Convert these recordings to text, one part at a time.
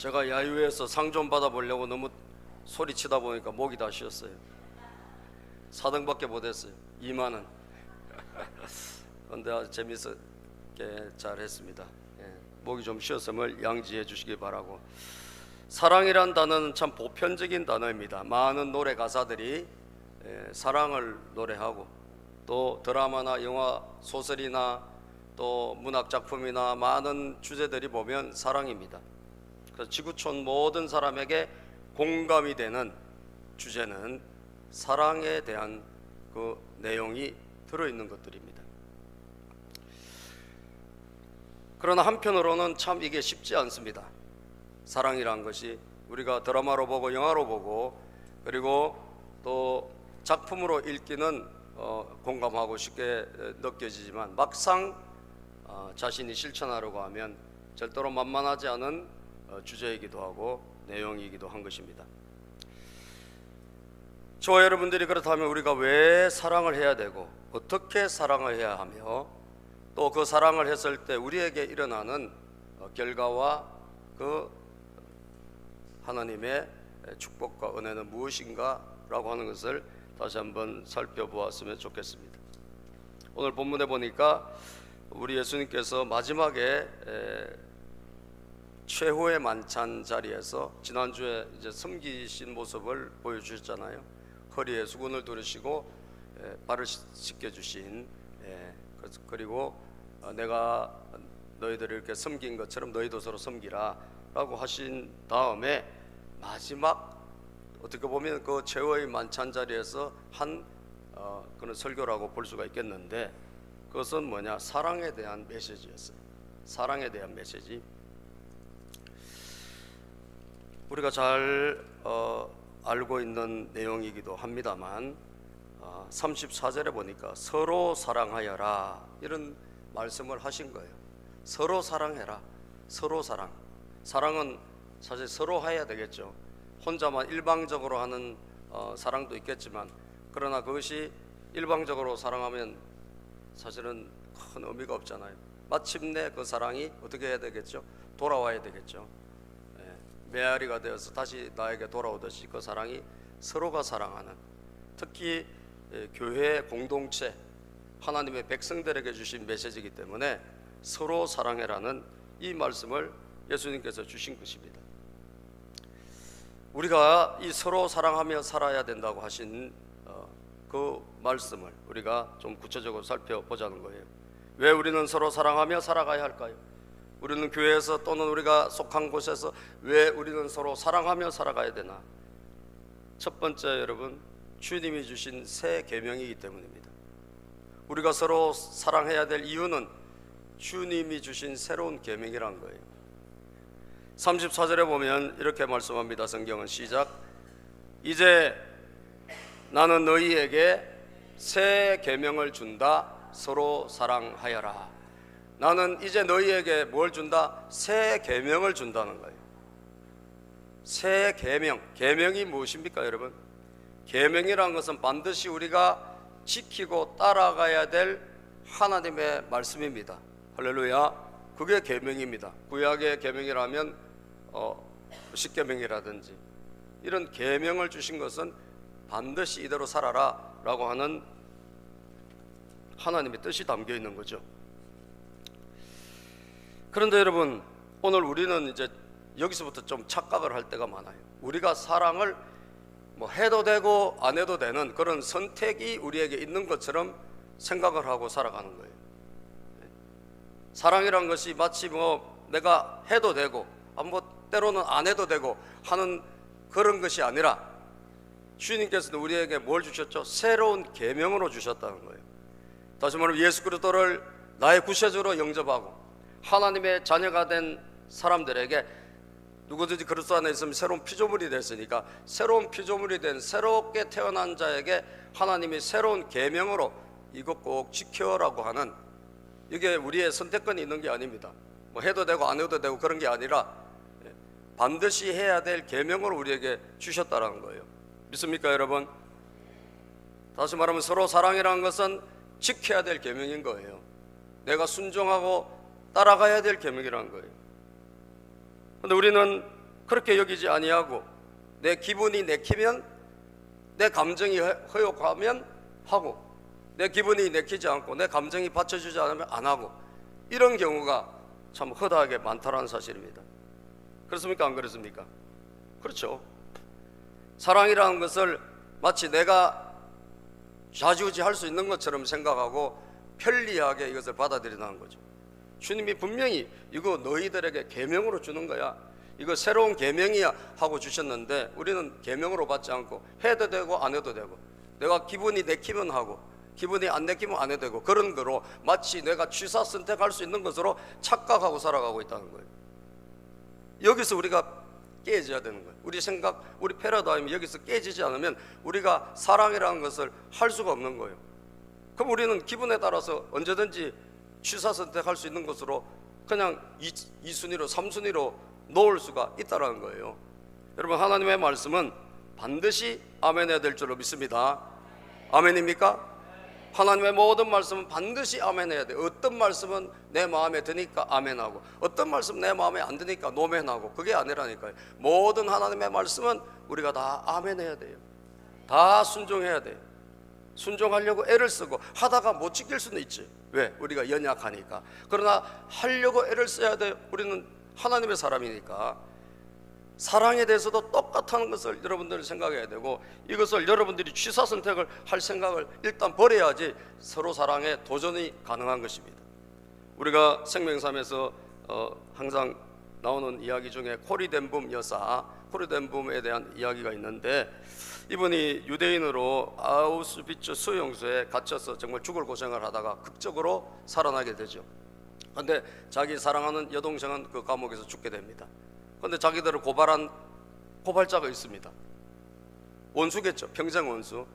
제가 야유회에서 상 좀 받아보려고 너무 소리치다 보니까 목이 다 쉬었어요. 4등밖에 못했어요. 2만 원. 그런데 아주 재밌게 잘했습니다. 목이 좀 쉬었음을 양지해 주시기 바라고. 사랑이란 단어는 참 보편적인 단어입니다. 많은 노래 가사들이 사랑을 노래하고, 또 드라마나 영화, 소설이나 또 문학 작품이나 많은 주제들이 보면 사랑입니다. 그래서 지구촌 모든 사람에게 공감이 되는 주제는 사랑에 대한 그 내용이 들어있는 것들입니다. 그러나 한편으로는 참 이게 쉽지 않습니다. 사랑이란 것이 우리가 드라마로 보고 영화로 보고 그리고 또 작품으로 읽기는 공감하고 쉽게 느껴지지만 막상 자신이 실천하려고 하면 절대로 만만하지 않은 주제이기도 하고 내용이기도 한 것입니다. 저와 여러분들이 그렇다면 우리가 왜 사랑을 해야 되고 어떻게 사랑을 해야 하며 또 그 사랑을 했을 때 우리에게 일어나는 결과와 그 하나님의 축복과 은혜는 무엇인가 라고 하는 것을 다시 한번 살펴보았으면 좋겠습니다. 오늘 본문에 보니까 우리 예수님께서 마지막에 최후의 만찬 자리에서 지난주에 이제 섬기신 모습을 보여주셨잖아요. 허리에 수건을 두르시고 발을 씻겨주신, 그리고 내가 너희들을 이렇게 섬긴 것처럼 너희도 서로 섬기라 라고 하신 다음에 마지막 어떻게 보면 그 최후의 만찬 자리에서 한 그런 설교라고 볼 수가 있겠는데, 그것은 뭐냐? 사랑에 대한 메시지였어요. 사랑에 대한 메시지. 우리가 잘 알고 있는 내용이기도 합니다만 34절에 보니까 서로 사랑하여라 이런 말씀을 하신 거예요. 서로 사랑해라. 서로 사랑. 사랑은 사실 서로 해야 되겠죠. 혼자만 일방적으로 하는 사랑도 있겠지만, 그러나 그것이 일방적으로 사랑하면 사실은 큰 의미가 없잖아요. 마침내 그 사랑이 어떻게 해야 되겠죠? 돌아와야 되겠죠. 메아리가 되어서 다시 나에게 돌아오듯이 그 사랑이 서로가 사랑하는, 특히 교회 공동체 하나님의 백성들에게 주신 메시지이기 때문에 서로 사랑해라는 이 말씀을 예수님께서 주신 것입니다. 우리가 이 서로 사랑하며 살아야 된다고 하신 그 말씀을 우리가 좀 구체적으로 살펴보자는 거예요. 왜 우리는 서로 사랑하며 살아가야 할까요? 우리는 교회에서 또는 우리가 속한 곳에서 왜 우리는 서로 사랑하며 살아가야 되나? 첫 번째, 여러분, 주님이 주신 새 계명이기 때문입니다. 우리가 서로 사랑해야 될 이유는 주님이 주신 새로운 계명이란 거예요. 34절에 보면 이렇게 말씀합니다. 성경은 시작. 이제 나는 너희에게 새 계명을 준다. 서로 사랑하여라. 나는 이제 너희에게 뭘 준다? 새 계명을 준다는 거예요. 새 계명. 계명이 무엇입니까, 여러분? 계명이라는 것은 반드시 우리가 지키고 따라가야 될 하나님의 말씀입니다. 할렐루야. 그게 계명입니다. 구약의 계명이라면 십계명이라든지 이런 계명을 주신 것은 반드시 이대로 살아라 라고 하는 하나님의 뜻이 담겨 있는 거죠. 그런데 여러분, 오늘 우리는 이제 여기서부터 좀 착각을 할 때가 많아요. 우리가 사랑을 뭐 해도 되고 안 해도 되는 그런 선택이 우리에게 있는 것처럼 생각을 하고 살아가는 거예요. 사랑이란 것이 마치 뭐 내가 해도 되고 뭐 때로는 안 해도 되고 하는 그런 것이 아니라, 주님께서는 우리에게 뭘 주셨죠? 새로운 계명으로 주셨다는 거예요. 다시 말하면 예수 그리스도를 나의 구세주로 영접하고 하나님의 자녀가 된 사람들에게, 누구든지 그리스도 안에 있으면 새로운 피조물이 됐으니까 새로운 피조물이 된 새롭게 태어난 자에게 하나님이 새로운 계명으로 이것 꼭 지켜라고 하는, 이게 우리의 선택권이 있는 게 아닙니다. 뭐 해도 되고 안 해도 되고 그런 게 아니라 반드시 해야 될 계명으로 우리에게 주셨다는 거예요. 믿습니까, 여러분? 다시 말하면 서로 사랑이라는 것은 지켜야 될 계명인 거예요. 내가 순종하고 따라가야 될 계명이라는 거예요. 그런데 우리는 그렇게 여기지 아니하고 내 기분이 내키면, 내 감정이 허용하면 하고, 내 기분이 내키지 않고 내 감정이 받쳐주지 않으면 안 하고, 이런 경우가 참 허다하게 많다는 사실입니다. 그렇습니까? 안 그렇습니까? 그렇죠. 사랑이라는 것을 마치 내가 좌지우지할 수 있는 것처럼 생각하고 편리하게 이것을 받아들인다는 거죠. 주님이 분명히 이거 너희들에게 계명으로 주는 거야, 이거 새로운 계명이야 하고 주셨는데, 우리는 계명으로 받지 않고 해도 되고 안 해도 되고, 내가 기분이 내키면 하고 기분이 안 내키면 안 해도 되고, 그런 거로 마치 내가 취사 선택할 수 있는 것으로 착각하고 살아가고 있다는 거예요. 여기서 우리가 깨져야 되는 거예요. 우리 생각, 우리 패러다임이 여기서 깨지지 않으면 우리가 사랑이라는 것을 할 수가 없는 거예요. 그럼 우리는 기분에 따라서 언제든지 취사 선택할 수 있는 것으로 그냥 2순위로 3순위로 놓을 수가 있다는 거예요. 여러분, 하나님의 말씀은 반드시 아멘해야 될 줄로 믿습니다. 아멘입니까? 하나님의 모든 말씀은 반드시 아멘해야 돼요. 어떤 말씀은 내 마음에 드니까 아멘하고, 어떤 말씀은 내 마음에 안 드니까 노멘하고, 그게 아니라니까요. 모든 하나님의 말씀은 우리가 다 아멘해야 돼요. 다 순종해야 돼요. 순종하려고 애를 쓰고 하다가 못 지킬 수는 있지. 왜? 우리가 연약하니까. 그러나 하려고 애를 써야 돼요. 우리는 하나님의 사람이니까. 사랑에 대해서도 똑같은 것을 여러분들이 생각해야 되고, 이것을 여러분들이 취사 선택을 할 생각을 일단 버려야지 서로 사랑에 도전이 가능한 것입니다. 우리가 생명삼에서 항상 나오는 이야기 중에 코리덴붐 여사, 코리덴붐에 대한 이야기가 있는데, 이분이 유대인으로 아우슈비츠 수용소에 갇혀서 정말 죽을 고생을 하다가 극적으로 살아나게 되죠. 그런데 자기 사랑하는 여동생은 그 감옥에서 죽게 됩니다. 그런데 자기들을 고발한 고발자가 있습니다. 원수겠죠. 평생 원수.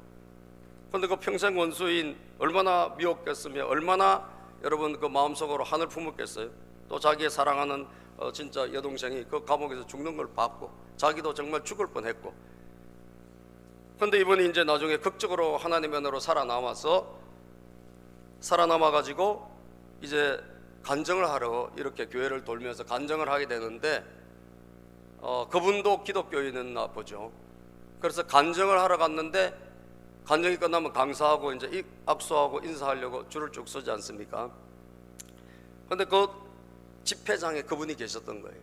그런데 그 평생 원수인 얼마나 미웠겠으며, 얼마나 여러분 그 마음속으로 한을 품었겠어요. 또 자기의 사랑하는 진짜 여동생이 그 감옥에서 죽는 걸 봤고, 자기도 정말 죽을 뻔했고, 그런데 이분이 이제 나중에 극적으로 하나님의 은혜로 살아남아 가지고 이제 간증을 하러 이렇게 교회를 돌면서 간증을 하게 되는데, 그분도 기독교인이었나 보죠. 그래서 간증을 하러 갔는데, 간증이 끝나면 강사하고 이제 악수하고 인사하려고 줄을 쭉 서지 않습니까? 그런데 그 집회장에 그분이 계셨던 거예요.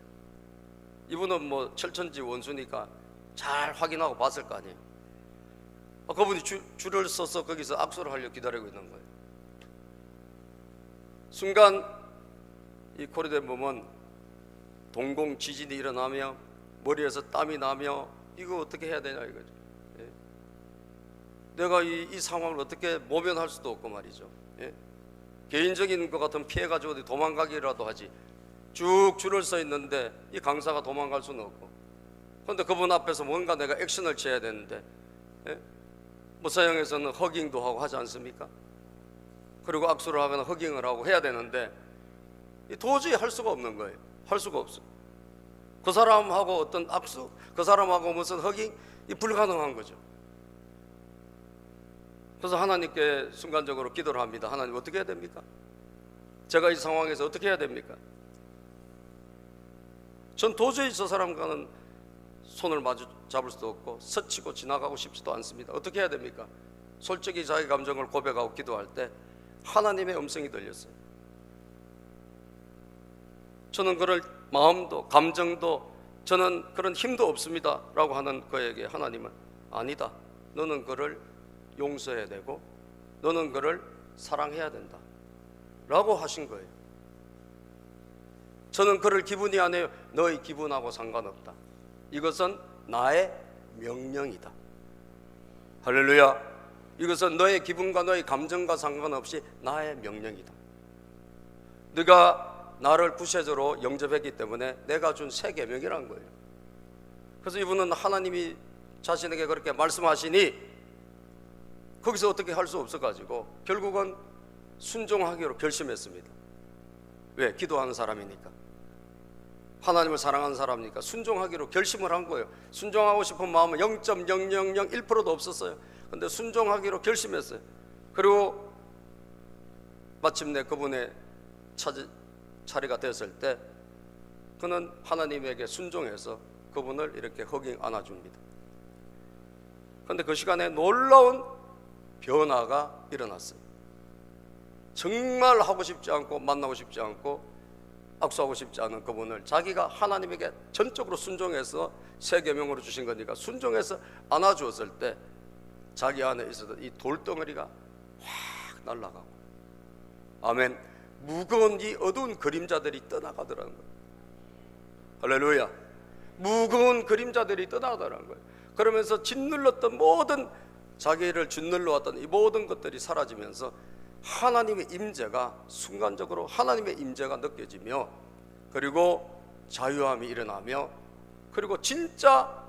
이분은 뭐 철천지 원수니까 잘 확인하고 봤을 거 아니에요. 그분이 줄을 서서 거기서 악수를 하려고 기다리고 있는 거예요. 순간 이 코리덴붐은 동공 지진이 일어나며 머리에서 땀이 나며, 이거 어떻게 해야 되냐 이거죠. 예. 내가 이 상황을 어떻게 모면할 수도 없고 말이죠. 예. 개인적인 것 같으면 피해가지고 어디 도망가기라도 하지, 쭉 줄을 서 있는데 이 강사가 도망갈 수는 없고, 그런데 그분 앞에서 뭔가 내가 액션을 취해야 되는데, 예? 모사형에서는 허깅도 하고 하지 않습니까? 그리고 악수를 하거나 허깅을 하고 해야 되는데 도저히 할 수가 없는 거예요. 할 수가 없어. 그 사람하고 어떤 악수, 그 사람하고 무슨 허깅, 이 불가능한 거죠. 그래서 하나님께 순간적으로 기도를 합니다. 하나님, 어떻게 해야 됩니까? 제가 이 상황에서 어떻게 해야 됩니까? 전 도저히 저 사람과는 손을 마주 잡을 수도 없고 스치고 지나가고 싶지도 않습니다. 어떻게 해야 됩니까? 솔직히 자기 감정을 고백하고 기도할 때 하나님의 음성이 들렸어요. 저는 그럴 마음도 감정도, 저는 그런 힘도 없습니다 라고 하는 그에게 하나님은, 아니다, 너는 그를 용서해야 되고 너는 그를 사랑해야 된다 라고 하신 거예요. 저는 그를 기분이 안 해요. 너의 기분하고 상관없다. 이것은 나의 명령이다. 할렐루야. 이것은 너의 기분과 너의 감정과 상관없이 나의 명령이다. 네가 나를 구세주로 영접했기 때문에 내가 준 새 계명이라는 거예요. 그래서 이분은 하나님이 자신에게 그렇게 말씀하시니 거기서 어떻게 할 수 없어가지고 결국은 순종하기로 결심했습니다. 왜? 기도하는 사람이니까, 하나님을 사랑하는 사람이니까 순종하기로 결심을 한 거예요. 순종하고 싶은 마음은 0.0001%도 없었어요. 근데 순종하기로 결심했어요. 그리고 마침내 그분의 차례가 됐을 때 그는 하나님에게 순종해서 그분을 이렇게 허깅 안아줍니다. 그런데 그 시간에 놀라운 변화가 일어났어요. 정말 하고 싶지 않고 만나고 싶지 않고 악수하고 싶지 않은 그분을 자기가 하나님에게 전적으로 순종해서 새 계명으로 주신 거니까 순종해서 안아주었을 때 자기 안에 있었던 이 돌덩어리가 확 날아가고, 아멘, 무거운 이 어두운 그림자들이 떠나가더라는 거예요. 할렐루야. 무거운 그림자들이 떠나가더라는 거예요. 그러면서 짓눌렀던 모든, 자기를 짓눌러왔던 이 모든 것들이 사라지면서 하나님의 임재가, 순간적으로 하나님의 임재가 느껴지며, 그리고 자유함이 일어나며, 그리고 진짜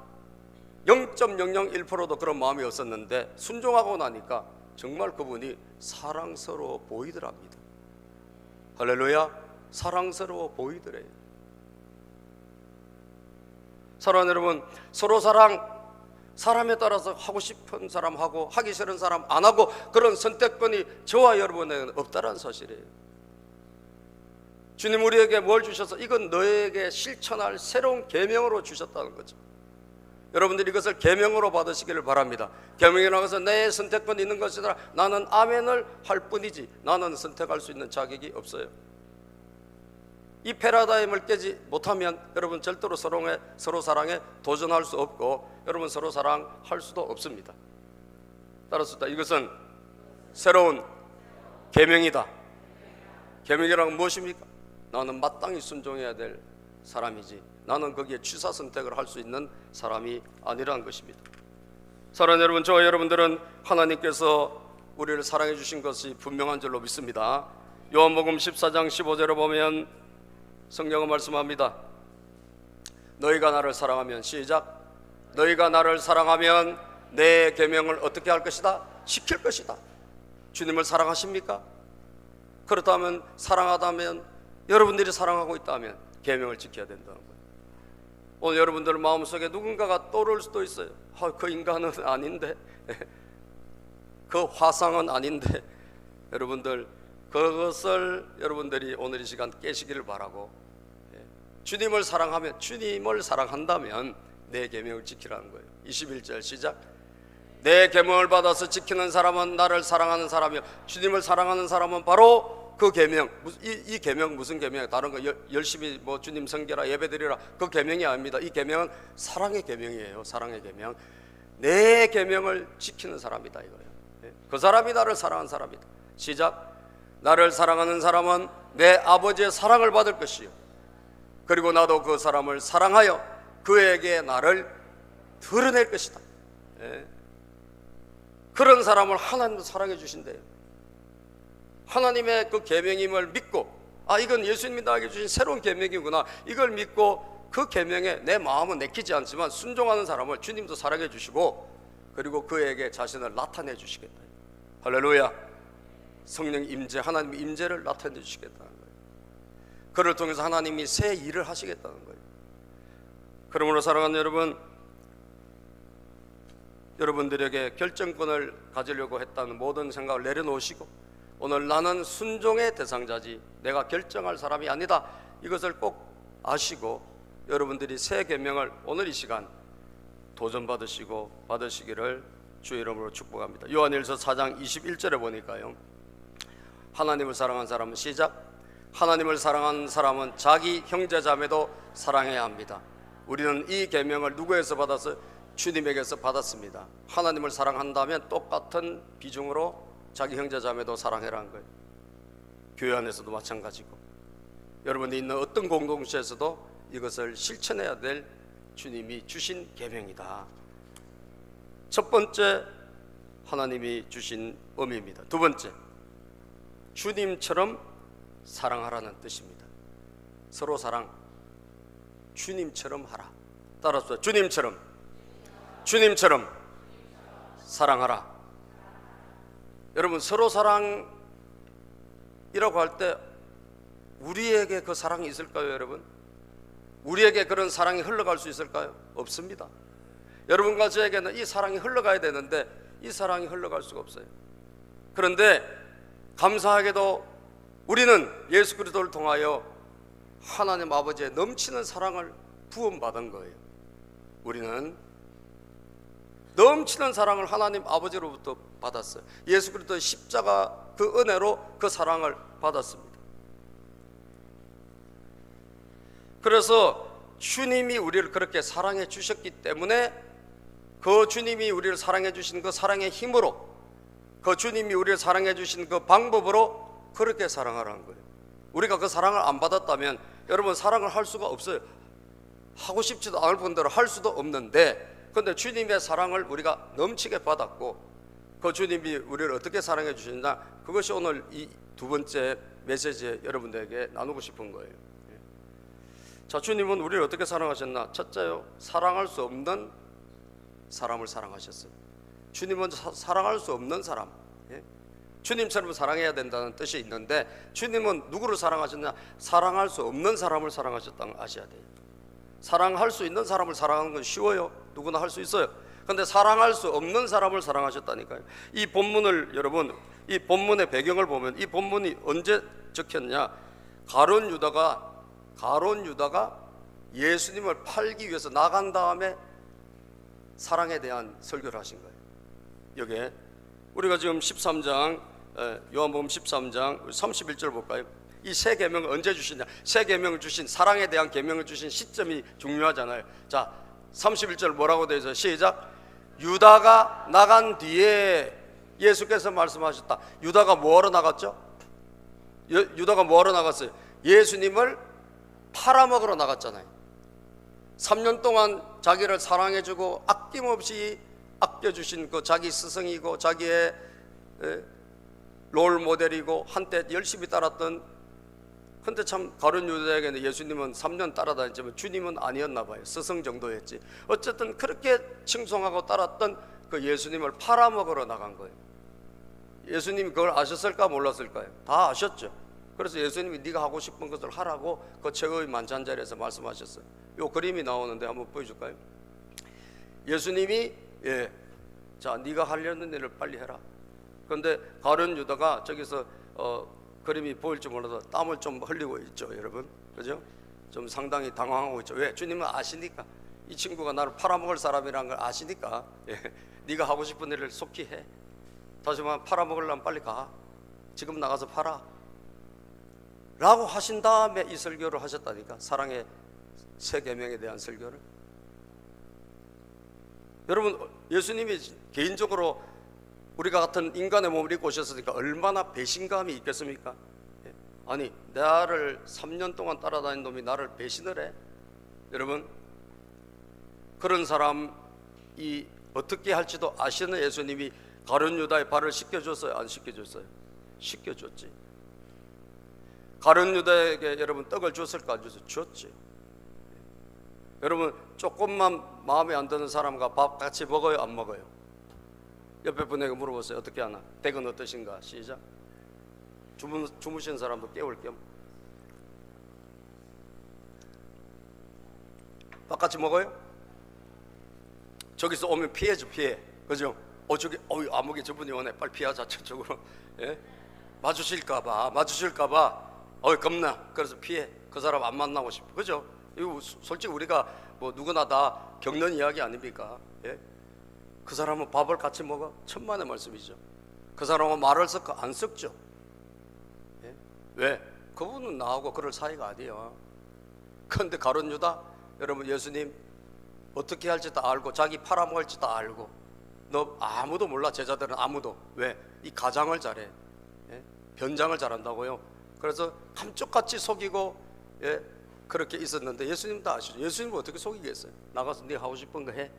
0.001%도 그런 마음이 없었는데 순종하고 나니까 정말 그분이 사랑스러워 보이더랍니다. 할렐루야. 사랑스러워 보이더래요. 사랑하는 여러분, 서로 사람에 따라서 하고 싶은 사람 하고 하기 싫은 사람 안 하고 그런 선택권이 저와 여러분에게는 없다는 사실이에요. 주님 우리에게 뭘 주셔서 이건 너에게 실천할 새로운 계명으로 주셨다는 거죠. 여러분들이 이것을 계명으로 받으시기를 바랍니다. 계명이라고 해서 내 선택권이 있는 것이라 나는 아멘을 할 뿐이지 나는 선택할 수 있는 자격이 없어요. 이 패러다임을 깨지 못하면 여러분 절대로 서로 사랑에 도전할 수 없고 여러분 서로 사랑할 수도 없습니다. 따라서 이것은 새로운 계명이다. 계명이란 무엇입니까? 나는 마땅히 순종해야 될 사람이지 나는 거기에 취사 선택을 할 수 있는 사람이 아니라는 것입니다. 사랑하는 여러분, 저와 여러분들은 하나님께서 우리를 사랑해 주신 것이 분명한 줄로 믿습니다. 요한복음 14장 15절을 보면 성경은 말씀합니다. 너희가 나를 사랑하면, 시작, 너희가 나를 사랑하면 내 계명을 어떻게 할 것이다? 지킬 것이다. 주님을 사랑하십니까? 그렇다면, 사랑하다면, 여러분들이 사랑하고 있다면 계명을 지켜야 된다는 거예요. 오늘 여러분들 마음속에 누군가가 떠오를 수도 있어요. 그 인간은 아닌데, 그 화상은 아닌데, 여러분들 그것을 여러분들이 오늘 이 시간 깨시기를 바라고, 주님을 사랑하면, 주님을 사랑한다면 내 계명을 지키라는 거예요. 21절 시작, 내 계명을 받아서 지키는 사람은 나를 사랑하는 사람이요 주님을 사랑하는 사람은 바로 그 계명, 이 계명 무슨 계명이야? 다른 거 열심히 뭐 주님 섬기라 예배드리라 그 계명이 아닙니다. 이 계명은 사랑의 계명이에요. 사랑의 계명. 내 계명을 지키는 사람이다 이거예요. 그 사람이 나를 사랑하는 사람이다. 시작, 나를 사랑하는 사람은 내 아버지의 사랑을 받을 것이요 그리고 나도 그 사람을 사랑하여 그에게 나를 드러낼 것이다. 그런 사람을 하나님도 사랑해 주신대요. 하나님의 그 계명임을 믿고, 이건 예수님이 나에게 주신 새로운 계명이구나, 이걸 믿고 그 계명에 내 마음은 내키지 않지만 순종하는 사람을 주님도 사랑해 주시고 그리고 그에게 자신을 나타내 주시겠다. 할렐루야. 성령 임재, 하나님의 임재를 나타내 주시겠다는 거예요. 그를 통해서 하나님이 새 일을 하시겠다는 거예요. 그러므로 사랑하는 여러분, 여러분들에게 결정권을 가지려고 했다는 모든 생각을 내려놓으시고 오늘 나는 순종의 대상자지 내가 결정할 사람이 아니다, 이것을 꼭 아시고 여러분들이 새 계명을 오늘 이 시간 도전받으시고 받으시기를 주의 이름으로 축복합니다. 요한일서 4장 21절에 보니까요, 하나님을 사랑한 사람은, 시작, 하나님을 사랑하는 사람은 자기 형제 자매도 사랑해야 합니다. 우리는 이 계명을 누구에서 받아서? 주님에게서 받았습니다. 하나님을 사랑한다면 똑같은 비중으로 자기 형제 자매도 사랑해라는 거예요. 교회 안에서도 마찬가지고 여러분이 있는 어떤 공동체에서도 이것을 실천해야 될 주님이 주신 계명이다. 첫 번째, 하나님이 주신 의미입니다. 두 번째, 주님처럼 사랑하라는 뜻입니다. 서로 사랑, 주님처럼 하라. 따라서 주님처럼 사랑하라. 여러분, 서로 사랑이라고 할 때 우리에게 그 사랑이 있을까요? 여러분, 우리에게 그런 사랑이 흘러갈 수 있을까요? 없습니다. 여러분과 저에게는 이 사랑이 흘러가야 되는데 이 사랑이 흘러갈 수가 없어요. 그런데 감사하게도 우리는 예수 그리스도를 통하여 하나님 아버지의 넘치는 사랑을 부음받은 거예요. 우리는 넘치는 사랑을 하나님 아버지로부터 받았어요. 예수 그리스도의 십자가 그 은혜로 그 사랑을 받았습니다. 그래서 주님이 우리를 그렇게 사랑해 주셨기 때문에 그 주님이 우리를 사랑해 주신 그 사랑의 힘으로, 그 주님이 우리를 사랑해 주신 그 방법으로 그렇게 사랑하라는 거예요. 우리가 그 사랑을 안 받았다면 여러분 사랑을 할 수가 없어요. 하고 싶지도 않을 분들은 할 수도 없는데, 그런데 주님의 사랑을 우리가 넘치게 받았고 그 주님이 우리를 어떻게 사랑해 주시느냐, 그것이 오늘 이 두 번째 메시지에 여러분들에게 나누고 싶은 거예요. 자, 주님은 우리를 어떻게 사랑하셨나? 첫째요, 사랑할 수 없는 사람을 사랑하셨어요. 주님은 사랑할 수 없는 사람, 주님처럼 사랑해야 된다는 뜻이 있는데, 주님은 누구를 사랑하셨냐? 사랑할 수 없는 사람을 사랑하셨다는 걸 아셔야 돼요. 사랑할 수 있는 사람을 사랑하는 건 쉬워요. 누구나 할 수 있어요. 그런데 사랑할 수 없는 사람을 사랑하셨다니까요. 이 본문을 여러분, 이 본문의 배경을 보면 이 본문이 언제 적혔냐? 가룟 유다가 예수님을 팔기 위해서 나간 다음에 사랑에 대한 설교를 하신 거예요. 여기에 우리가 지금 13장, 요한복음 13장 31절 볼까요? 이 세 계명을 언제 주시냐? 세 계명을 주신, 사랑에 대한 계명을 주신 시점이 중요하잖아요. 자, 31절 뭐라고 되어 있어요? 시작. 유다가 나간 뒤에 예수께서 말씀하셨다. 유다가 뭐하러 나갔죠? 유다가 뭐하러 나갔어요? 예수님을 팔아먹으러 나갔잖아요. 3년 동안 자기를 사랑해주고 아낌없이 아껴주신 그 자기 스승이고 자기의 롤 모델이고 한때 열심히 따랐던, 근데 참 가룟 유다에게는 예수님은 3년 따라다녔지만 주님은 아니었나 봐요. 스승 정도였지. 어쨌든 그렇게 칭송하고 따랐던 그 예수님을 팔아먹으러 나간 거예요. 예수님이 그걸 아셨을까 몰랐을까요? 다 아셨죠. 그래서 예수님이 네가 하고 싶은 것을 하라고 그 최고의 만찬자리에서 말씀하셨어요. 요 그림이 나오는데 한번 보여줄까요? 예수님이 자, 네가 하려는 일을 빨리 해라. 그런데 가룟 유다가 저기서 그림이 보일지 몰라도 땀을 좀 흘리고 있죠, 여러분. 그죠? 좀 상당히 당황하고 있죠. 왜? 주님은 아시니까. 이 친구가 나를 팔아먹을 사람이라는 걸 아시니까. 네가 하고 싶은 일을 속히 해. 다시 말하면 팔아먹으려면 빨리 가. 지금 나가서 팔아. 라고 하신 다음에 이 설교를 하셨다니까. 사랑의 세 계명에 대한 설교를. 여러분, 예수님이 개인적으로 우리가 같은 인간의 몸을 입고 오셨으니까 얼마나 배신감이 있겠습니까? 아니, 나를 3년 동안 따라다닌 놈이 나를 배신을 해? 여러분, 그런 사람이 어떻게 할지도 아시는 예수님이 가룟 유다의 발을 씻겨줬어요? 안 씻겨줬어요? 씻겨줬지. 가룟 유다에게 여러분 떡을 줬을까? 안 줬어요? 줬지. 여러분, 조금만 마음에 안 드는 사람과 밥 같이 먹어요? 안 먹어요? 옆에 분에게 물어보세요. 어떻게 하나? 댁은 어떠신가? 시작. 주무시는 사람도 깨울 겸. 밥 같이 먹어요? 저기서 오면 피해죠, 피해. 그죠? 저기, 아무개 저분이 오네. 빨리 피하자, 저쪽으로. 예? 마주칠까봐. 겁나. 그래서 피해. 그 사람 안 만나고 싶어. 그죠? 이거 솔직히 우리가 뭐 누구나 다 겪는 이야기 아닙니까? 예? 그 사람은 밥을 같이 먹어? 천만의 말씀이죠. 그 사람은 말을 섞어? 안 섞죠. 예? 왜? 그분은 나하고 그럴 사이가 아니에요. 그런데 가룟 유다, 여러분, 예수님 어떻게 할지 다 알고 자기 팔아먹을지 다 알고, 너 아무도 몰라. 제자들은 아무도. 왜? 이 가장을 잘해. 예? 변장을 잘한다고요. 그래서 감쪽같이 속이고, 예? 그렇게 있었는데 예수님 다 아시죠. 예수님은 어떻게 속이겠어요? 나가서 네 하고 싶은 거 해.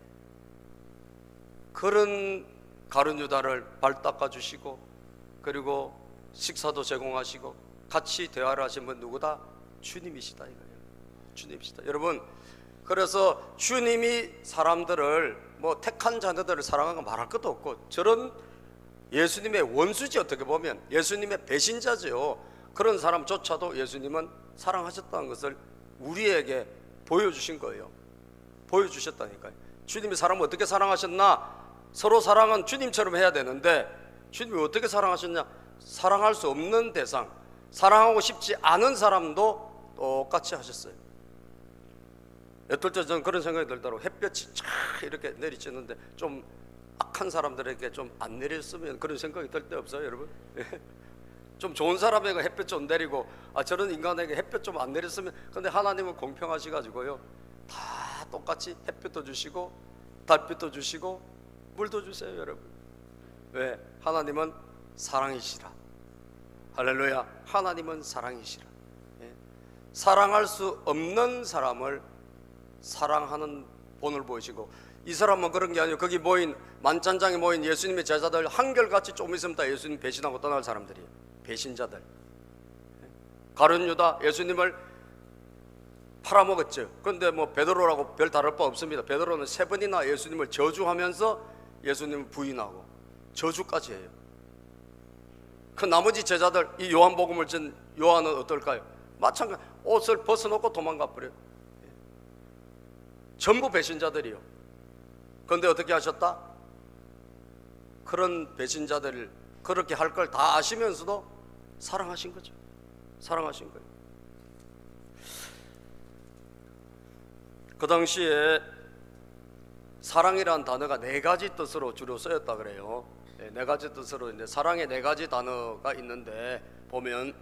그런 가룟 유다를 발 닦아주시고, 그리고 식사도 제공하시고 같이 대화를 하신 분 누구다? 주님이시다 이거예요. 주님이시다. 여러분, 그래서 주님이 사람들을, 뭐 택한 자녀들을 사랑하는 건 말할 것도 없고, 저런 예수님의 원수지. 어떻게 보면 예수님의 배신자죠. 그런 사람조차도 예수님은 사랑하셨다는 것을 우리에게 보여주신 거예요. 보여주셨다니까요. 주님이 사람을 어떻게 사랑하셨나? 서로 사랑은 주님처럼 해야 되는데 주님이 어떻게 사랑하셨냐? 사랑할 수 없는 대상, 사랑하고 싶지 않은 사람도 똑같이 하셨어요. 어떨 때 저는 그런 생각이 들더라고요. 햇볕이 쫙 이렇게 내리쬐는데 좀 악한 사람들에게 좀 안 내렸으면 그런 생각이 들 때 없어요, 여러분? 좀 좋은 사람에게 햇볕 좀 내리고 저런 인간에게 햇볕 좀 안 내렸으면. 근데 하나님은 공평하시가지고요, 다 똑같이 햇볕도 주시고 달빛도 주시고 물도 주세요, 여러분. 왜? 하나님은 사랑이시라. 할렐루야. 하나님은 사랑이시라. 사랑할 수 없는 사람을 사랑하는 본을 보이시고, 이 사람은 그런 게 아니고 거기 모인 만찬장에 모인 예수님의 제자들 한결같이 좀 있으면 다 예수님 배신하고 떠날 사람들이에요. 배신자들. 가룟 유다 예수님을 팔아먹었죠. 그런데 뭐 베드로라고 별 다를 바 없습니다. 베드로는 3번이나 예수님을 저주하면서 예수님을 부인하고 저주까지 해요. 그 나머지 제자들, 이 요한복음을 전 요한은 어떨까요? 마찬가지, 옷을 벗어놓고 도망가 버려요. 전부 배신자들이요. 그런데 어떻게 하셨다? 그런 배신자들을 그렇게 할 걸 다 아시면서도 사랑하신 거죠. 사랑하신 거예요. 그 당시에 사랑이라는 단어가 4가지 뜻으로 주로 쓰였다 그래요. 4가지 뜻으로, 이제 사랑의 4가지 단어가 있는데 보면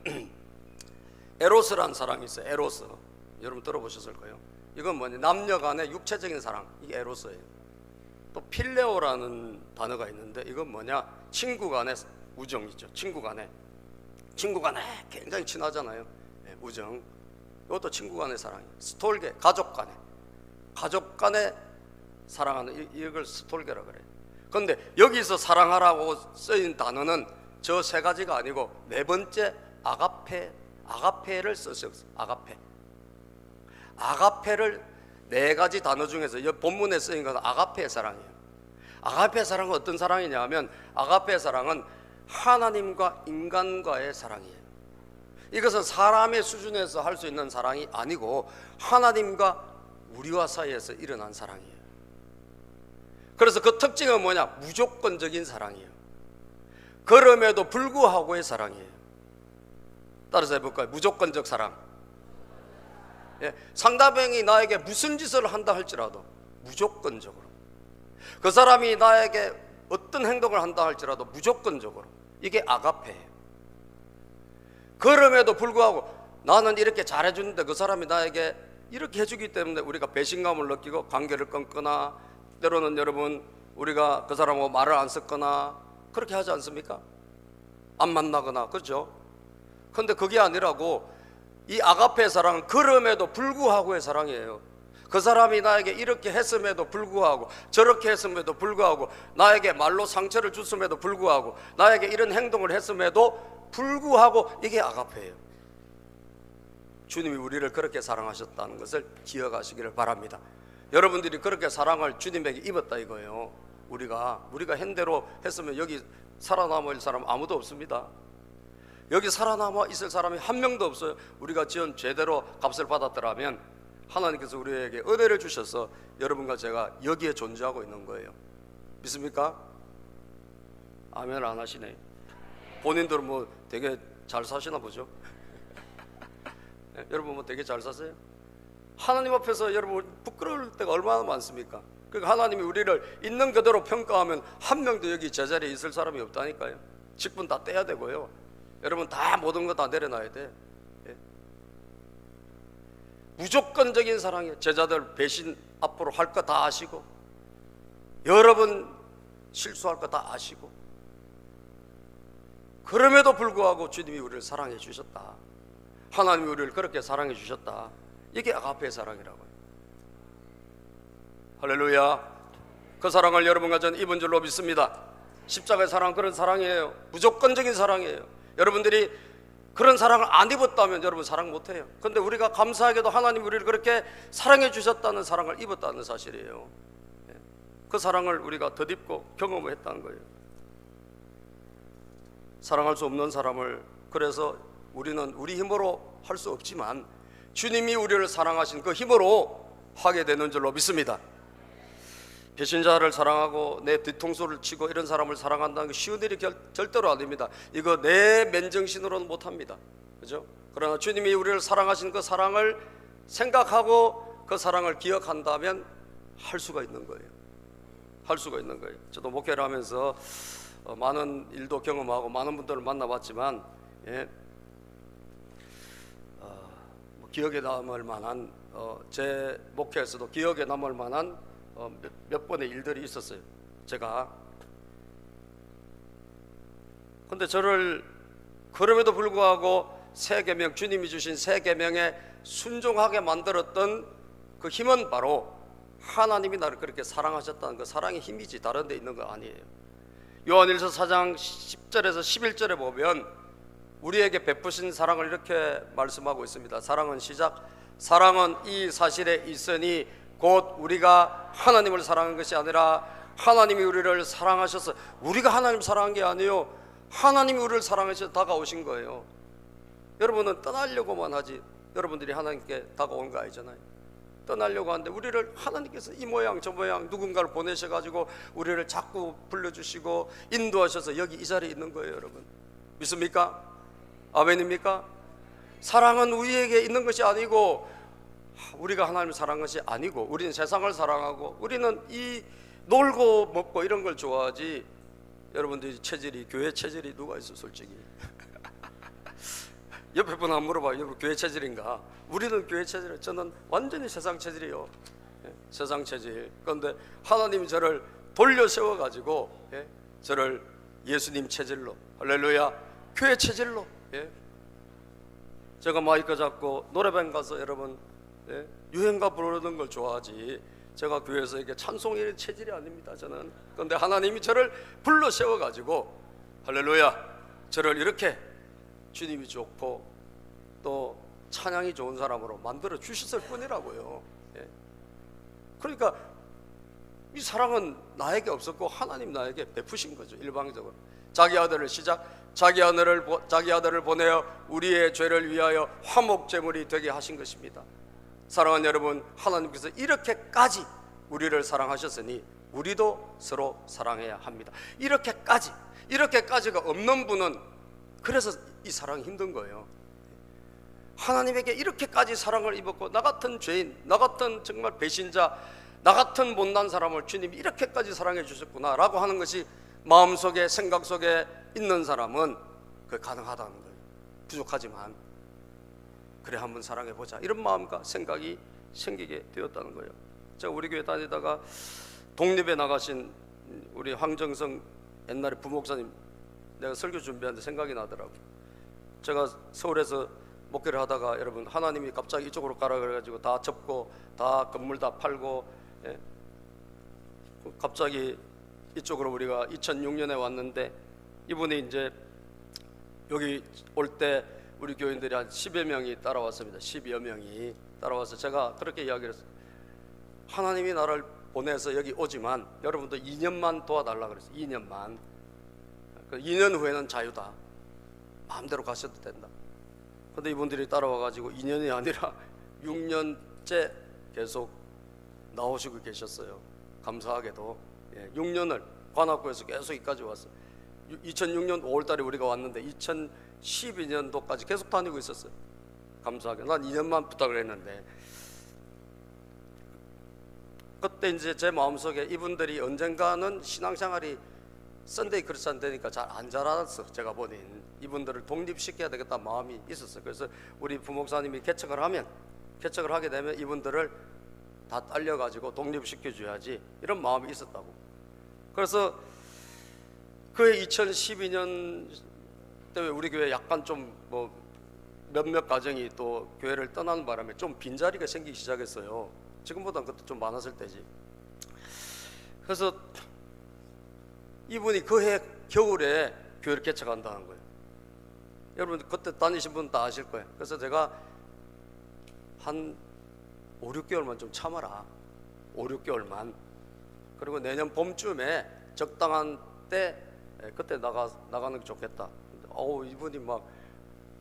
에로스란 사랑이 있어요. 에로스. 여러분 들어보셨을 거예요. 이건 뭐냐? 남녀 간의 육체적인 사랑, 이게 에로스예요. 또 필레오라는 단어가 있는데 이건 뭐냐? 친구 간의 우정이죠. 친구 간에 굉장히 친하잖아요. 우정. 이것도 친구 간의 사랑이에요. 스톨게, 가족 간에 사랑하는, 이걸 스톨게라 그래요. 그런데 여기서 사랑하라고 쓰인 단어는 저 3가지가 아니고 4번째 아가페를 썼어요. 아가페를 4가지 단어 중에서 이 본문에 쓰인 것은 아가페의 사랑이에요. 아가페의 사랑은 어떤 사랑이냐 하면, 아가페의 사랑은 하나님과 인간과의 사랑이에요. 이것은 사람의 수준에서 할 수 있는 사랑이 아니고 하나님과 우리와 사이에서 일어난 사랑이에요. 그래서 그 특징은 뭐냐? 무조건적인 사랑이에요. 그럼에도 불구하고의 사랑이에요. 따라서 해볼까요? 무조건적 사랑. 상대방이 나에게 무슨 짓을 한다 할지라도 무조건적으로, 그 사람이 나에게 어떤 행동을 한다 할지라도 무조건적으로, 이게 아가페예요. 그럼에도 불구하고 나는 이렇게 잘해주는데 그 사람이 나에게 이렇게 해주기 때문에 우리가 배신감을 느끼고 관계를 끊거나, 때로는 여러분 우리가 그 사람하고 말을 안 섞거나 그렇게 하지 않습니까? 안 만나거나, 그렇죠? 그런데 그게 아니라고, 이 아가페의 사랑은 그럼에도 불구하고의 사랑이에요. 그 사람이 나에게 이렇게 했음에도 불구하고, 저렇게 했음에도 불구하고, 나에게 말로 상처를 줬음에도 불구하고, 나에게 이런 행동을 했음에도 불구하고, 이게 아가페예요. 주님이 우리를 그렇게 사랑하셨다는 것을 기억하시기를 바랍니다. 여러분들이 그렇게 사랑을 주님에게 입었다 이거예요. 우리가 현대로 했으면 여기 살아남을 사람 아무도 없습니다. 여기 살아남아 있을 사람이 한 명도 없어요. 우리가 지은 제대로 값을 받았더라면 하나님께서 우리에게 은혜를 주셔서 여러분과 제가 여기에 존재하고 있는 거예요. 믿습니까? 아멘 안 하시네. 본인들은 뭐 되게 잘 사시나 보죠. 여러분 뭐 되게 잘 사세요? 하나님 앞에서 여러분 부끄러울 때가 얼마나 많습니까? 그러니까 하나님이 우리를 있는 그대로 평가하면 한 명도 여기 제자리에 있을 사람이 없다니까요. 직분 다 떼야 되고요. 여러분 다 모든 거 다 내려놔야 돼. 무조건적인 사랑이에요. 제자들 배신 앞으로 할 거 다 아시고, 여러분 실수할 거 다 아시고, 그럼에도 불구하고 주님이 우리를 사랑해 주셨다. 하나님이 우리를 그렇게 사랑해 주셨다. 이게 아가페의 사랑이라고요. 할렐루야. 그 사랑을 여러분과 저는 입은 줄로 믿습니다. 십자가의 사랑은 그런 사랑이에요. 무조건적인 사랑이에요. 여러분들이 그런 사랑을 안 입었다면 여러분 사랑 못해요. 그런데 우리가 감사하게도 하나님 우리를 그렇게 사랑해 주셨다는 사랑을 입었다는 사실이에요. 그 사랑을 우리가 덧입고 경험을 했다는 거예요. 사랑할 수 없는 사람을, 그래서 우리는 우리 힘으로 할 수 없지만 주님이 우리를 사랑하신 그 힘으로 하게 되는 줄로 믿습니다. 배신자를 사랑하고 내 뒤통수를 치고 이런 사람을 사랑한다는 게 쉬운 일이 절대로 아닙니다. 이거 내 맨정신으로는 못합니다. 그죠? 그러나 주님이 우리를 사랑하신 그 사랑을 생각하고 그 사랑을 기억한다면 할 수가 있는 거예요. 할 수가 있는 거예요. 저도 목회를 하면서 많은 일도 경험하고 많은 분들을 만나봤지만, 예, 뭐 기억에 남을 만한 제 목회에서도 기억에 남을 만한 몇 번의 일들이 있었어요. 제가 근데 저를 그럼에도 불구하고 새 계명, 주님이 주신 새 계명에 순종하게 만들었던 그 힘은 바로 하나님이 나를 그렇게 사랑하셨다는 그 사랑의 힘이지 다른 데 있는 거 아니에요. 요한일서 4장 10절에서 11절에 보면 우리에게 베푸신 사랑을 이렇게 말씀하고 있습니다. 사랑은 시작, 사랑은 이 사실에 있으니 곧 우리가 하나님을 사랑한 것이 아니라 하나님이 우리를 사랑하셔서, 우리가 하나님 사랑한 게 아니에요. 하나님이 우리를 사랑하셔서 다가오신 거예요. 여러분은 떠나려고만 하지 여러분들이 하나님께 다가온 거 아니잖아요. 떠나려고 하는데 우리를 하나님께서 이 모양 저 모양 누군가를 보내셔가지고 우리를 자꾸 불러주시고 인도하셔서 여기 이 자리에 있는 거예요. 여러분 믿습니까? 아멘입니까? 사랑은 우리에게 있는 것이 아니고, 우리가 하나님을 사랑한 것이 아니고, 우리는 세상을 사랑하고 우리는 이 놀고 먹고 이런 걸 좋아하지. 여러분들이 체질이, 교회 체질이 누가 있어 솔직히? 옆에 분 한번 물어봐요. 여러분 교회 체질인가? 우리는 교회 체질, 저는 완전히 세상 체질이에요. 세상 체질. 그런데 하나님이 저를 돌려 세워가지고 저를 예수님 체질로, 할렐루야, 교회 체질로, 제가 마이크 잡고 노래방 가서 여러분 유행가 부르는 걸 좋아하지, 제가 교회에서 이렇게 찬송의 체질이 아닙니다. 저는. 그런데 하나님이 저를 불러 세워가지고, 할렐루야, 저를 이렇게 주님이 좋고 또 찬양이 좋은 사람으로 만들어 주셨을 뿐이라고요. 그러니까 이 사랑은 나에게 없었고 하나님 나에게 베푸신 거죠. 일방적으로 자기 아들을 시작, 자기 아들을 보내어 우리의 죄를 위하여 화목 제물이 되게 하신 것입니다. 사랑하는 여러분, 하나님께서 이렇게까지 우리를 사랑하셨으니 우리도 서로 사랑해야 합니다. 이렇게까지가 없는 분은 그래서 이 사랑이 힘든 거예요. 하나님에게 이렇게까지 사랑을 입었고, 나 같은 죄인, 나 같은 정말 배신자, 나 같은 못난 사람을 주님이 이렇게까지 사랑해 주셨구나 라고 하는 것이 마음속에, 생각 속에 있는 사람은 그게 가능하다는 거예요. 부족하지만 그래 한번 사랑해보자, 이런 마음과 생각이 생기게 되었다는 거예요. 제가 우리 교회 다니다가 독립에 나가신 우리 황정성 옛날에 부목사님, 내가 설교 준비하는데 생각이 나더라고요. 제가 서울에서 목회를 하다가 여러분, 하나님이 갑자기 이쪽으로 가라 그래가지고 다 접고 다 건물 다 팔고, 갑자기 이쪽으로 우리가 2006년에 왔는데, 이분이 이제 여기 올 때 우리 교인들이 한 10여 명이 따라왔습니다. 10여 명이 따라와서 제가 그렇게 이야기를 했어요. 하나님이 나를 보내서 여기 오지만 여러분도 2년만 도와달라 그랬어요. 2년만. 2년 후에는 자유다. 마음대로 가셔도 된다. 근데 이분들이 따라와가지고 2년이 아니라 6년째 계속 나오시고 계셨어요. 감사하게도 6년을 관악구에서 계속 여기까지 왔어요. 2006년 5월달에 우리가 왔는데 2012년도까지 계속 다니고 있었어요. 감사하게. 난 2년만 부탁을 했는데, 그때 이제 제 마음속에 이분들이 언젠가는 신앙생활이 썬데이 크리스찬 되니까 잘 안 자랐어. 제가 보니 이분들을 독립시켜야 되겠다 마음이 있었어요. 그래서 우리 부목사님이 개척을 하게 되면 이분들을 다 딸려가지고 독립시켜줘야지, 이런 마음이 있었다고. 그래서 그 2012년 때 우리 교회 약간 좀 뭐 몇몇 가정이 또 교회를 떠나는 바람에 좀 빈자리가 생기기 시작했어요. 지금보다는 그때 좀 많았을 때지. 그래서 이분이 그해 겨울에 교회를 개척한다는 거예요. 여러분 그때 다니신 분 다 아실 거예요. 그래서 제가 한 5, 6개월만 좀 참아라. 5, 6개월만. 그리고 내년 봄쯤에 적당한 때 그때 나가는 게 좋겠다. 이분이 막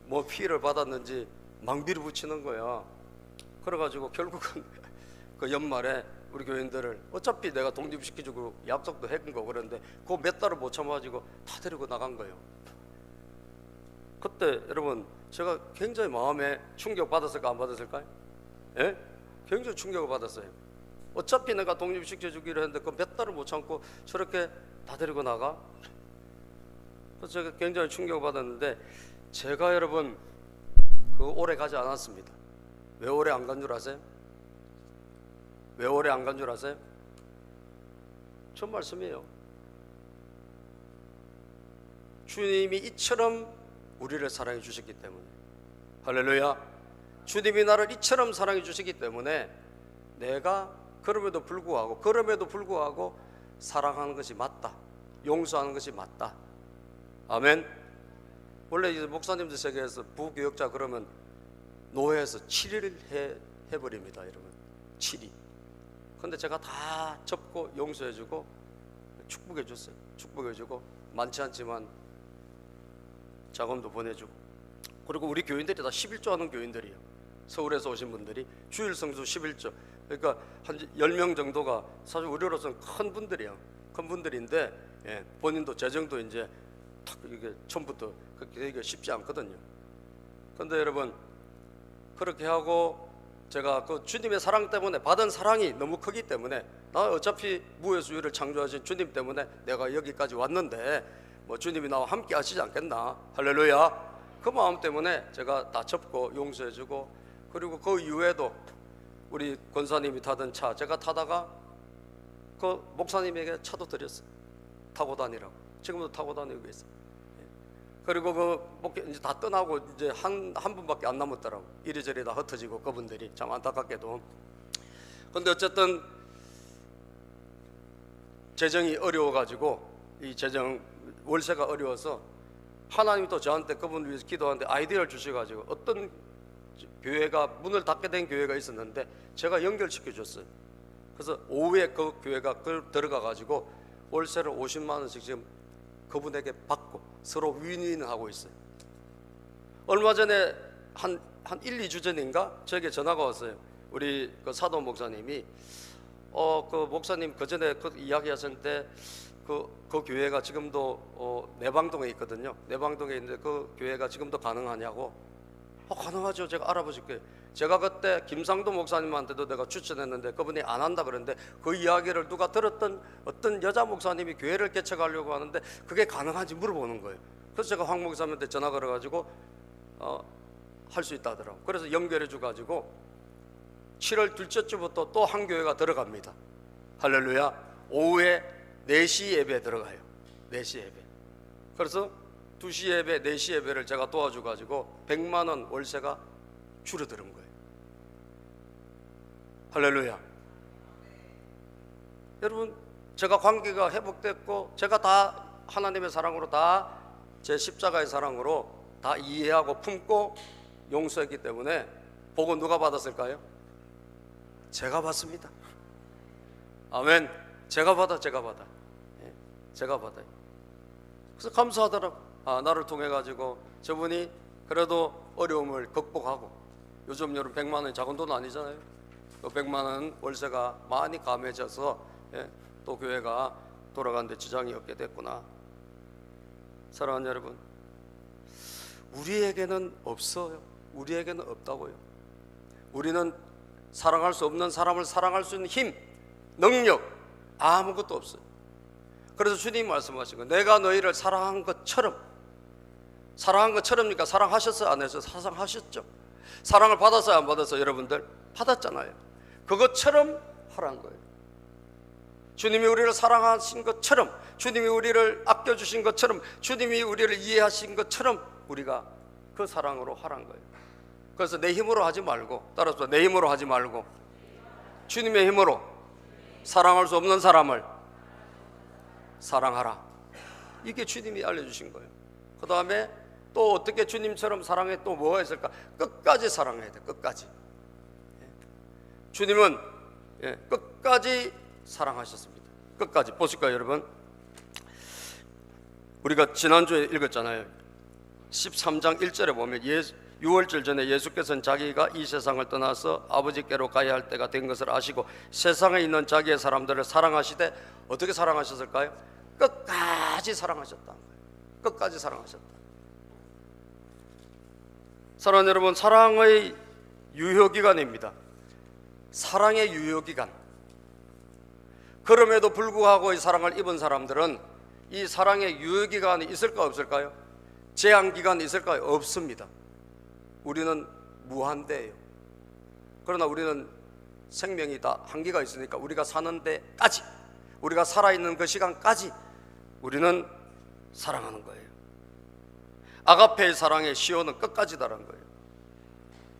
뭐 피해를 받았는지 망비를 붙이는 거야. 그래가지고 결국은 그 연말에 우리 교인들을 어차피 내가 독립시켜주고 약속도 했고 그런데 그 몇 달을 못 참아가지고 다 데리고 나간 거예요. 그때 여러분 제가 굉장히 마음에 충격 받았을까 안 받았을까요? 예? 굉장히 충격을 받았어요. 어차피 내가 독립시켜주기로 했는데 그 몇 달을 못 참고 저렇게 다 데리고 나가? 그래서 제가 굉장히 충격을 받았는데, 제가 여러분 그 오래 가지 않았습니다. 왜 오래 안 간 줄 아세요? 왜 오래 안 간 줄 아세요? 전 말씀이에요. 주님이 이처럼 우리를 사랑해 주셨기 때문에. 할렐루야. 주님이 나를 이처럼 사랑해 주시기 때문에 내가 그럼에도 불구하고 사랑하는 것이 맞다, 용서하는 것이 맞다. 아멘. 원래 이제 목사님들 세계에서 부교역자 그러면 노예에서 7일을 해버립니다, 여러분. 7일. 근데 제가 다 접고 용서해주고 축복해줬어요. 축복해주고 많지 않지만 자금도 보내주고. 그리고 우리 교인들이 다 11조 하는 교인들이에요. 서울에서 오신 분들이 주일 성수 11조. 그러니까 한 10명 정도가 사실 우리로서는 큰 분들이에요. 큰 분들인데, 예, 본인도 재정도 이제 탁 이게 처음부터 그게 쉽지 않거든요. 그런데 여러분, 그렇게 하고 제가 그 주님의 사랑 때문에 받은 사랑이 너무 크기 때문에, 나 어차피 무에서 유를 창조하신 주님 때문에 내가 여기까지 왔는데 뭐 주님이 나와 함께 하시지 않겠나. 할렐루야. 그 마음 때문에 제가 다 접고 용서해주고, 그리고 그 이후에도 우리 권사님이 타던 차 제가 타다가 그 목사님에게 차도 드렸어요. 타고 다니라고. 지금도 타고 다니고 있어요. 그리고 그 이제 다 떠나고 이제 한 분밖에 안 남았더라고. 이리저리 다 흩어지고, 그분들이 참 안타깝게도. 근데 어쨌든 재정이 어려워가지고, 이 재정 월세가 어려워서 하나님이 또 저한테 그분을 위해서 기도하는데 아이디어를 주셔가지고, 어떤 교회가 문을 닫게 된 교회가 있었는데 제가 연결시켜 줬어요. 그래서 오후에 그 교회가 들어가가지고 월세를 50만 원씩 지금 그분에게 받고 서로 윈윈하고 있어요. 얼마 전에 한 1, 2주 전인가 저에게 전화가 왔어요. 우리 그 사도 목사님이 그 목사님 그 전에 그 이야기하실 때 그 교회가 지금도 내방동에 있거든요. 내방동에 있는데 그 교회가 지금도 가능하냐고. 가능하죠. 제가 알아보실게요. 제가 그때 김상도 목사님한테도 내가 추천했는데 그분이 안 한다 그랬는데, 그 이야기를 누가 들었던 어떤 여자 목사님이 교회를 개척하려고 하는데 그게 가능한지 물어보는 거예요. 그래서 제가 황 목사님한테 전화 걸어가지고 할 수 있다 하더라고. 그래서 연결해 줘가지고 7월 둘째 주부터 또 한 교회가 들어갑니다. 할렐루야. 오후에 4시 예배 들어가요. 4시 예배. 그래서 2시 예배, 4시 예배를 제가 도와줘가지고 100만 원 월세가 줄어드는 거예요. 할렐루야. 여러분, 제가 관계가 회복됐고, 제가 다 하나님의 사랑으로, 다 제 십자가의 사랑으로 다 이해하고 품고 용서했기 때문에 복은 누가 받았을까요? 제가 받습니다. 아멘. 제가 받아. 예, 제가 받아요. 그래서 감사하더라고. 나를 통해 가지고 저분이 그래도 어려움을 극복하고, 요즘 여러분 100만 원이 작은 돈 아니잖아요. 또 100만 원 월세가 많이 감해져서, 예, 또 교회가 돌아가는데 지장이 없게 됐구나. 사랑하는 여러분, 우리에게는 없어요. 우리에게는 없다고요. 우리는 사랑할 수 없는 사람을 사랑할 수 있는 힘, 능력 아무것도 없어요. 그래서 주님이 말씀하신 거, 내가 너희를 사랑한 것처럼. 사랑한 것처럼니까 사랑하셨어요? 안 했어요? 사랑하셨죠. 사랑을 받았어요? 안 받았어요? 여러분들 받았잖아요. 그것처럼 하라는 거예요. 주님이 우리를 사랑하신 것처럼, 주님이 우리를 아껴주신 것처럼, 주님이 우리를 이해하신 것처럼 우리가 그 사랑으로 하라는 거예요. 그래서 내 힘으로 하지 말고, 따라서 내 힘으로 하지 말고 주님의 힘으로 사랑할 수 없는 사람을 사랑하라. 이게 주님이 알려주신 거예요. 그 다음에 또 어떻게 주님처럼 사랑해, 또 뭐가 있을까? 끝까지 사랑해야 돼. 끝까지. 주님은 끝까지 사랑하셨습니다. 끝까지. 보실까요, 여러분? 우리가 지난주에 읽었잖아요. 13장 1절에 보면 6월절 전에 예수께서는 자기가 이 세상을 떠나서 아버지께로 가야 할 때가 된 것을 아시고 세상에 있는 자기의 사람들을 사랑하시되, 어떻게 사랑하셨을까요? 끝까지 사랑하셨다는 거예요. 끝까지 사랑하셨다. 사랑하는 여러분, 사랑의 유효기간입니다. 사랑의 유효기간. 그럼에도 불구하고 이 사랑을 입은 사람들은 이 사랑의 유효기간이 있을까 없을까요? 제한기간이 있을까요? 없습니다. 우리는 무한대예요. 그러나 우리는 생명이 다 한계가 있으니까 우리가 사는 데까지, 우리가 살아있는 그 시간까지 우리는 사랑하는 거예요. 아가페의 사랑의 시효는 끝까지다라는 거예요.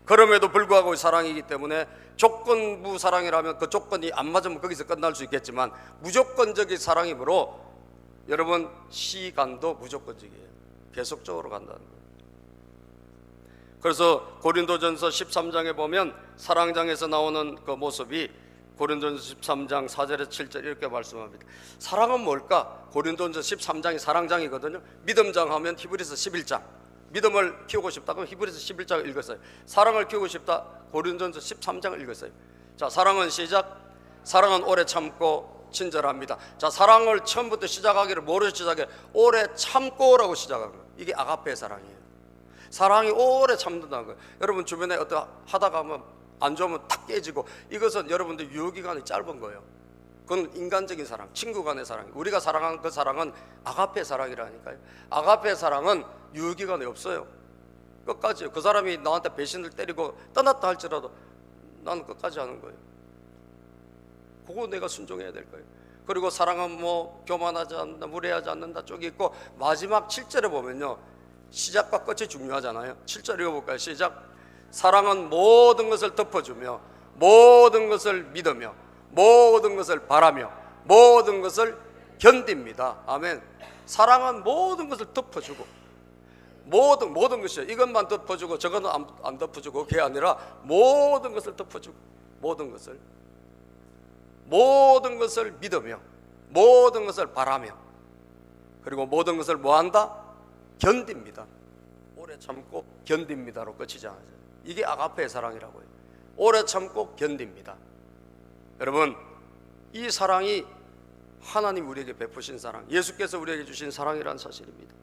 그럼에도 불구하고 사랑이기 때문에 조건부 사랑이라면 그 조건이 안 맞으면 거기서 끝날 수 있겠지만 무조건적인 사랑이므로 여러분 시간도 무조건적이에요. 계속적으로 간다는 거예요. 그래서 고린도전서 13장에 보면 사랑장에서 나오는 그 모습이 고린도전서 13장 4절에서 7절 이렇게 말씀합니다. 사랑은 뭘까? 고린도전서 13장이 사랑장이거든요. 믿음장 하면 히브리서 11장. 믿음을 키우고 싶다 그럼 히브리서 11장을 읽었어요. 사랑을 키우고 싶다 고린도전서 13장을 읽었어요. 자, 사랑은 시작. 사랑은 오래 참고 친절합니다. 자, 사랑을 처음부터 시작하기를 뭐로 시작해? 오래 참고라고 시작한 거예요. 이게 아가페의 사랑이에요. 사랑이 오래 참는다는 거예요. 여러분 주변에 어떤 하다가 하면 안 좋으면 탁 깨지고, 이것은 여러분들 유효기간이 짧은 거예요. 그건 인간적인 사랑, 친구 간의 사랑. 우리가 사랑하는 그 사랑은 아가페 사랑이라니까요. 아가페 사랑은 유효기간이 없어요. 끝까지. 그 사람이 나한테 배신을 때리고 떠났다 할지라도 나는 끝까지 하는 거예요. 그거 내가 순종해야 될 거예요. 그리고 사랑은 뭐 교만하지 않는다, 무례하지 않는다 쪽이 있고, 마지막 7절에 보면요, 시작과 끝이 중요하잖아요. 7절 읽어볼까요? 시작. 사랑은 모든 것을 덮어주며 모든 것을 믿으며 모든 것을 바라며 모든 것을 견딥니다. 아멘. 사랑은 모든 것을 덮어주고, 모든 것이요, 이것만 덮어주고 저거는 안 덮어주고, 그게 아니라 모든 것을 덮어주고 모든 것을 믿으며 모든 것을 바라며, 그리고 모든 것을 뭐한다? 견딥니다. 오래 참고 견딥니다로 끝이지 않아요. 이게 아가페의 사랑이라고 해요. 오래 참고 견딥니다. 여러분, 이 사랑이 하나님 우리에게 베푸신 사랑, 예수께서 우리에게 주신 사랑이라는 사실입니다.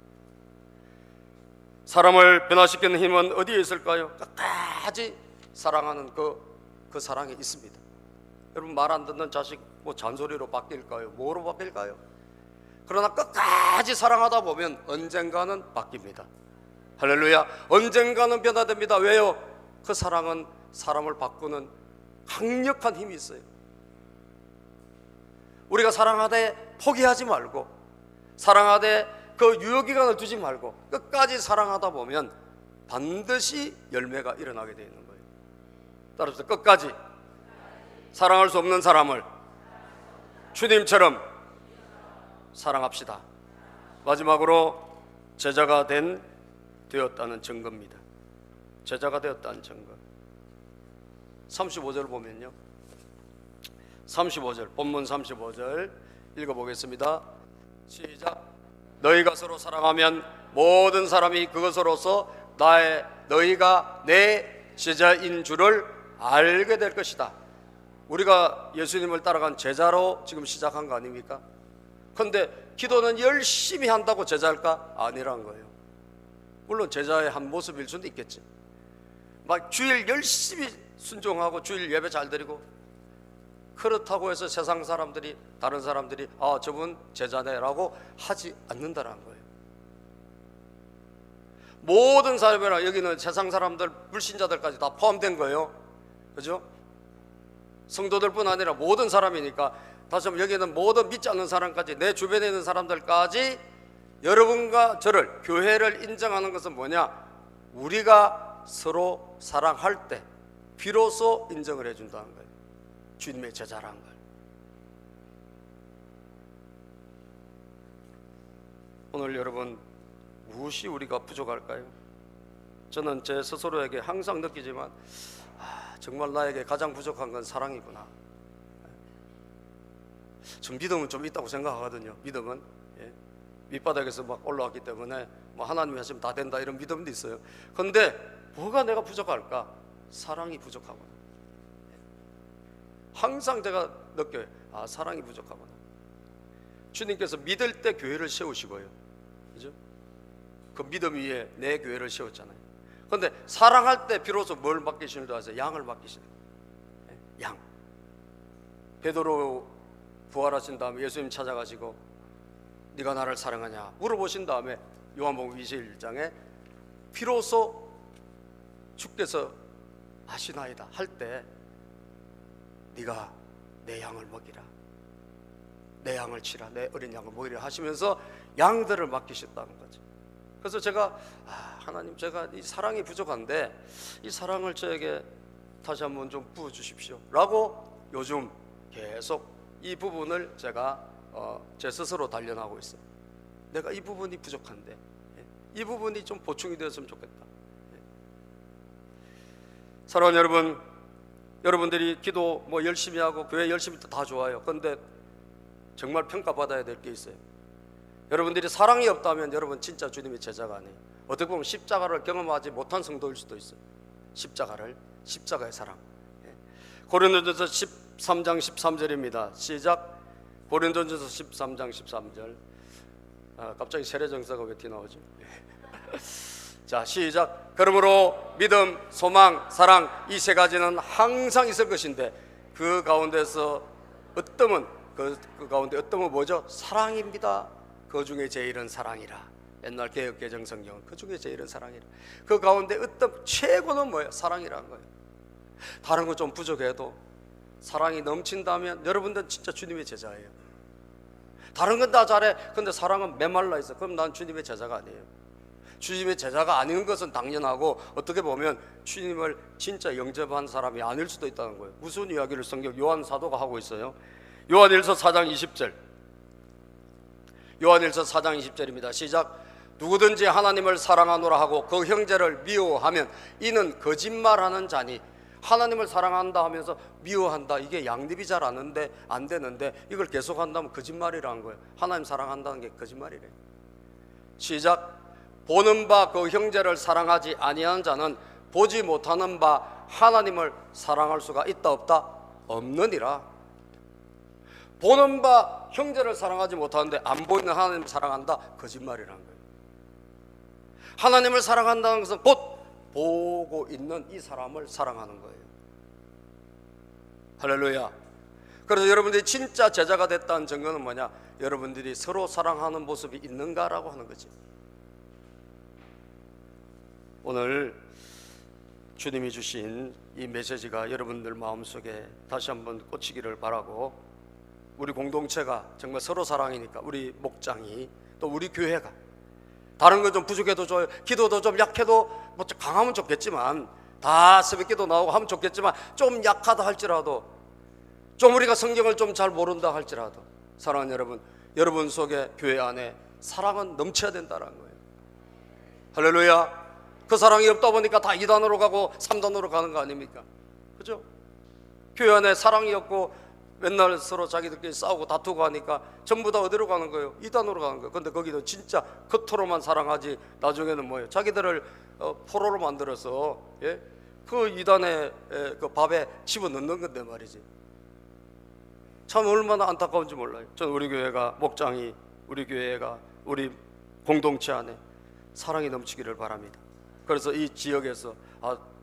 사람을 변화시키는 힘은 어디에 있을까요? 끝까지 사랑하는 그 사랑이 있습니다. 여러분, 말 안 듣는 자식 뭐 잔소리로 바뀔까요? 뭐로 바뀔까요? 그러나 끝까지 사랑하다 보면 언젠가는 바뀝니다. 할렐루야. 언젠가는 변화됩니다. 왜요? 그 사랑은 사람을 바꾸는 강력한 힘이 있어요. 우리가 사랑하되 포기하지 말고, 사랑하되 그 유효기간을 두지 말고 끝까지 사랑하다 보면 반드시 열매가 일어나게 되어 있는 거예요. 따라서 끝까지 사랑할 수 없는 사람을 주님처럼 사랑합시다. 마지막으로 제자가 되었다는 증거입니다. 제자가 되었다는 증거. 35절 보면요, 35절, 본문 35절 읽어보겠습니다. 시작. 너희가 서로 사랑하면 모든 사람이 그것으로서 너희가 내 제자인 줄을 알게 될 것이다. 우리가 예수님을 따라간 제자로 지금 시작한 거 아닙니까? 그런데 기도는 열심히 한다고 제자일까? 아니란 거예요. 물론 제자의 한 모습일 수도 있겠지. 막 주일 열심히 순종하고 주일 예배 잘 드리고, 그렇다고 해서 세상 사람들이, 다른 사람들이 아, 저분 제자네라고 하지 않는다는 거예요. 모든 사람이나, 여기는 세상 사람들, 불신자들까지 다 포함된 거예요. 그죠? 성도들뿐 아니라 모든 사람이니까, 다시 한번 여기는 모든 믿지 않는 사람까지, 내 주변에 있는 사람들까지 여러분과 저를, 교회를 인정하는 것은 뭐냐? 우리가 서로 사랑할 때 비로소 인정을 해준다는 거예요. 주님의 제자라는 걸. 오늘 여러분, 무엇이 우리가 부족할까요? 저는 제 스스로에게 항상 느끼지만 정말 나에게 가장 부족한 건 사랑이구나. 전 믿음은 좀 있다고 생각하거든요. 믿음은 밑바닥에서 막 올라왔기 때문에 뭐 하나님이 하시면 다 된다 이런 믿음도 있어요. 그런데 뭐가 내가 부족할까? 사랑이 부족하구나. 항상 제가 느껴요. 아, 사랑이 부족하구나. 주님께서 믿을 때 교회를 세우시고요, 그죠? 그 믿음 위에 내 교회를 세웠잖아요. 그런데 사랑할 때 비로소 뭘 맡기시는 줄 아세요? 양을 맡기시는 거예요. 양. 베드로 부활하신 다음에 예수님 찾아가시고 네가 나를 사랑하냐 물어보신 다음에 요한복음 21장에 비로소 주께서 아시나이다 할 때 네가 내 양을 먹이라, 내 양을 치라, 내 어린 양을 먹이라 하시면서 양들을 맡기셨다는 거죠. 그래서 제가 하나님, 제가 이 사랑이 부족한데 이 사랑을 저에게 다시 한번 좀 부어주십시오 라고 요즘 계속 이 부분을 제가 제 스스로 단련하고 있어요. 내가 이 부분이 부족한데 이 부분이 좀 보충이 되었으면 좋겠다. 사랑하는 여러분, 여러분들이 기도 뭐 열심히 하고 교회 열심히 다 좋아요. 그런데 정말 평가받아야 될 게 있어요. 여러분들이 사랑이 없다면 여러분 진짜 주님의 제자가 아니에요. 어떻게 보면 십자가를 경험하지 못한 성도일 수도 있어요. 십자가의 사랑. 고린도전서 13장 13절입니다. 시작. 고린도전서 13장 13절. 갑자기 세례정사가 왜 나오지? 자, 시작. 그러므로 믿음, 소망, 사랑 이 세 가지는 항상 있을 것인데 그 가운데서 어떠면 그 가운데 어떠면 뭐죠? 사랑입니다. 그 중에 제일은 사랑이라. 옛날 개역 개정 성경은 그 중에 제일은 사랑이라. 그 가운데 어떤 최고는 뭐예요? 사랑이라는 거예요. 다른 거 좀 부족해도 사랑이 넘친다면 여러분들은 진짜 주님의 제자예요. 다른 건 다 잘해. 근데 사랑은 메말라 있어. 그럼 난 주님의 제자가 아니에요. 주님의 제자가 아닌 것은 당연하고 어떻게 보면 주님을 진짜 영접한 사람이 아닐 수도 있다는 거예요. 무슨 이야기를 성경 요한 사도가 하고 있어요? 요한일서 4장 20절. 요한일서 4장 20절입니다. 시작. 누구든지 하나님을 사랑하노라 하고 그 형제를 미워하면 이는 거짓말하는 자니. 하나님을 사랑한다 하면서 미워한다, 이게 양립이 잘 안 되는데 이걸 계속한다면 거짓말이라는 거예요. 하나님 사랑한다는 게 거짓말이래. 시작. 보는 바 그 형제를 사랑하지 아니하는 자는 보지 못하는 바 하나님을 사랑할 수가 있다 없다? 없느니라. 보는 바 형제를 사랑하지 못하는데 안 보이는 하나님을 사랑한다? 거짓말이라는 거예요. 하나님을 사랑한다는 것은 곧 보고 있는 이 사람을 사랑하는 거예요. 할렐루야. 그래서 여러분들이 진짜 제자가 됐다는 증거는 뭐냐? 여러분들이 서로 사랑하는 모습이 있는가라고 하는 거지. 오늘 주님이 주신 이 메시지가 여러분들 마음속에 다시 한번 꽂히기를 바라고, 우리 공동체가 정말 서로 사랑이니까 우리 목장이 또 우리 교회가 다른 건 좀 부족해도 좋아요. 기도도 좀 약해도 뭐 강하면 좋겠지만, 다 새벽기도 나오고 하면 좋겠지만 좀 약하다 할지라도, 좀 우리가 성경을 좀 잘 모른다 할지라도, 사랑하는 여러분, 여러분 속에 교회 안에 사랑은 넘쳐야 된다는 거예요. 할렐루야. 그 사랑이 없다 보니까 다 2단으로 가고 3단으로 가는 거 아닙니까? 그죠? 교회 안에 사랑이 없고 맨날 서로 자기들끼리 싸우고 다투고 하니까 전부 다 어디로 가는 거예요? 2단으로 가는 거예요. 근데 거기도 진짜 겉으로만 사랑하지 나중에는 뭐예요? 자기들을 포로로 만들어서 그 2단에 그 밥에 집어넣는 건데 말이지. 참 얼마나 안타까운지 몰라요. 저는 우리 교회가, 목장이, 우리 교회가, 우리 공동체 안에 사랑이 넘치기를 바랍니다. 그래서 이 지역에서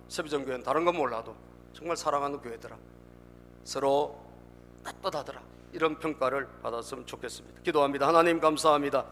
세비전교회는 다른 건 몰라도 정말 사랑하는 교회더라, 서로 따뜻하더라, 이런 평가를 받았으면 좋겠습니다. 기도합니다. 하나님 감사합니다.